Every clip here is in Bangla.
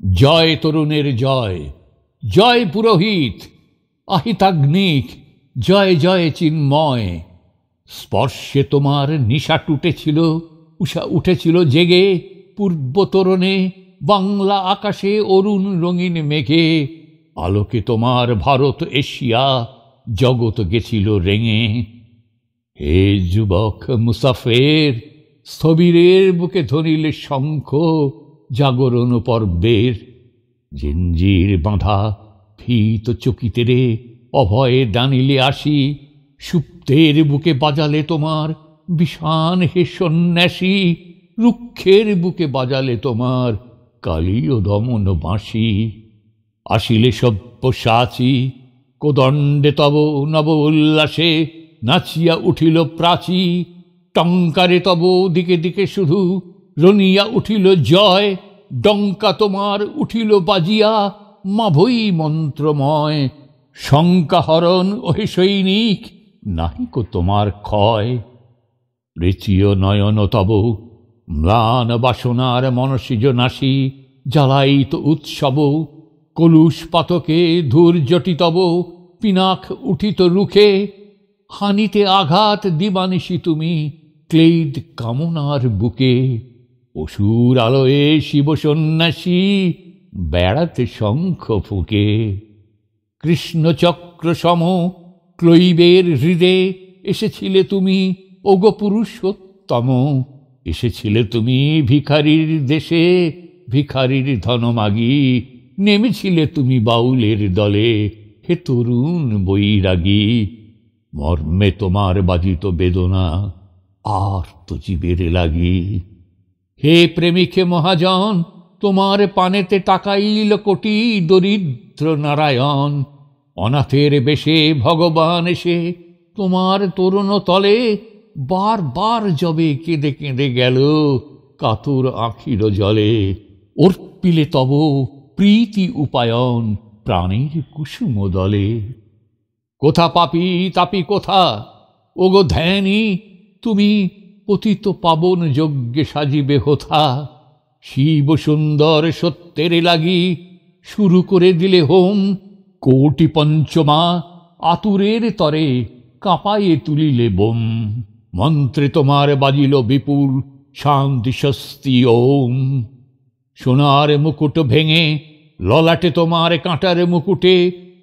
জয় তরুণের জয়, জয় পুরোহিত আহিতাগ্নিক, জয় জয় চিন্ময়। স্পর্শে তোমার নিশা টুটেছিল, উষা উঠেছিল জেগে পূর্ব তোরণে, বাংলা আকাশে অরুণ রঙিন মেঘে। আলোকে তোমার ভারত এশিয়া জগৎ গেছিল রেঙে। হে যুবক মুসাফের, স্থবিরের বুকে ধরিলে শঙ্খ জাগরণ পর্বের। জিঞ্জির বাঁধা ভীত চকিতে রে অভয়ে দানিলে আসি, সুপ্তের বুকে বাজালে তোমার বিষান হে সন্ন্যাসী। রুক্ষের বুকে বাজালে তোমার কালী ও দমন বাঁশি। আসিলে সব্যসাচী কোদণ্ডে তব নব উল্লাসে, নাচিয়া উঠিল প্রাচী। টঙ্কারে তব দিকে দিকে শুধু রনিয়া উঠিল জয়। ডঙ্কা তোমার উঠিল বাজিয়া মাভৈ মন্ত্রময়। শঙ্কাহরণ ওহে সৈনিক, নাহিক তোমার ক্ষয়। রেচিয় নয়ন তব ম্লান বাসনার মনসিজ নাসি, জ্বালাইত উৎসব কলুষ পাতকে ধূর্যটি তব পিনাক উঠিত রুখে। হানিতে আঘাত দিবানিশি তুমি ক্লেদ কামনার বুকে। অসুর আলোয়ে শিব সন্ন্যাসী বেড়াতে শঙ্খ ফুঁকে। কৃষ্ণচক্র সম ক্লৈবের হৃদে এসেছিলে তুমি ওগো পুরুষোত্তম। এসেছিলে তুমি ভিখারির দেশে, ভিখারির ধনমাগি। নেমেছিলে তুমি বাউলের দলে, হে তরুণ বৈরাগী। মর্মে তোমার বাজিত বেদনা আর তো জীবের লাগি। হে প্রেমিক মহাজন, তোমার পানেতে টাকাইল কোটি দরিদ্র নারায়ণ। অনাথের বেশে ভগবান এসে তোমার তরুণ তলে বার বার যবে কেঁদে কেঁদে গেল কাতর আখির জলে। অর্পিলে তব প্রীতি উপায়ন প্রাণের কুসুম দলে। কোথা পাপী তাপি কোথা ওগো ধ্যানী, তুমি পতিত পাবন যজ্ঞে সাজিবে হোথা। শিব সুন্দর সত্যের লাগি শুরু করে দিলে হোম। কোটি পঞ্চমা আতুরের তরে কাঁপায়ে তুলিলে বোম। মন্ত্রে তোমার বাজিল বিপুল শান্তি স্বস্তি ওম। সোনার মুকুট ভেঙে ললাটে তোমার কাঁটার মুকুটে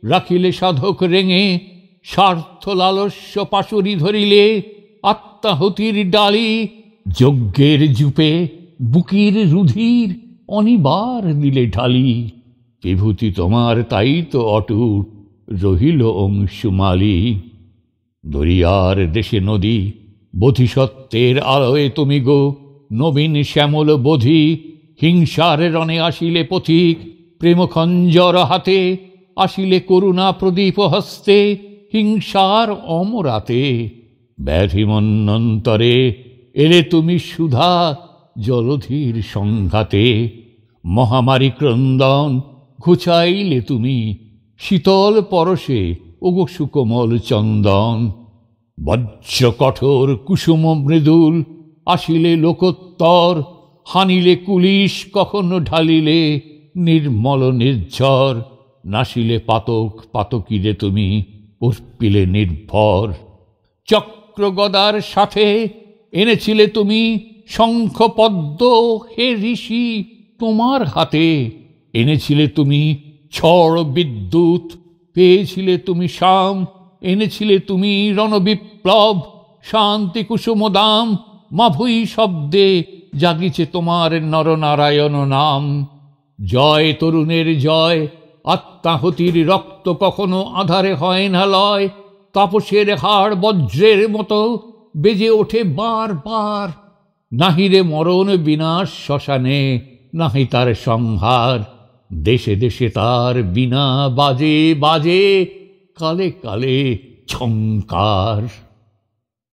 রাখিলে সাধক রেঙে। স্বার্থ লালস্য পাশুরি ধরিলে আত্মাহুতির ডালি। যজ্ঞের জুপে বুকের রুধির অনিবার দিলে ঢালি। বিভূতি তোমার তাই তো অটুট রহিল অংশুমালি। দরিয়ার দেশে নদী বোধিসত্ত্বের আলোয় তুমি গো নবীন শ্যামল বোধি। হিংসার রণে আসিলে পথিক প্রেম খঞ্জর হাতে। আসিলে করুণা প্রদীপ হস্তে হিংসার অমরাতে। ব্যাধি মন্বন্তরে এলে তুমি সুধা জলধির সংঘাতে। মহামারী ক্রন্দন ঘুচাইলে তুমি শীতল পরশে ওগো সুকোমল চন্দন। বজ্র কঠোর কুসুম মৃদুল আসিলে লোকোত্তর। হানিলে কুলিশ কখনো ঢালিলে নির্মল নির্ঝর। নাসিলে পাতক পাতকিরে তুমি অর্পিলে নির্ভর। চক্র গদার সাথে এনেছিলে তুমি শঙ্খ পদ্ম হে ঋষি তোমার হাতে। এনেছিলে তুমি ঝড় বিদ্যুৎ, পেয়েছিলে তুমি শাম। এনেছিলে তুমি রণবিপ্লব, শান্তি কুসুম দাম। মাভৈ শব্দে জাগিছে তোমার নরনারায়ণ নাম। জয় তরুণের জয়, আত্মাহুতির রক্ত কখনো আধারে হয় না লয়। তাপসের হাড় বজ্রের মতো বেজে ওঠে বার বার। নাহিরে মরণ বিনাশ শ্মশানে, নাহি তার সংহার। দেশে দেশে তার বিনা বাজে বাজে কালে কালে ঝঙ্কার।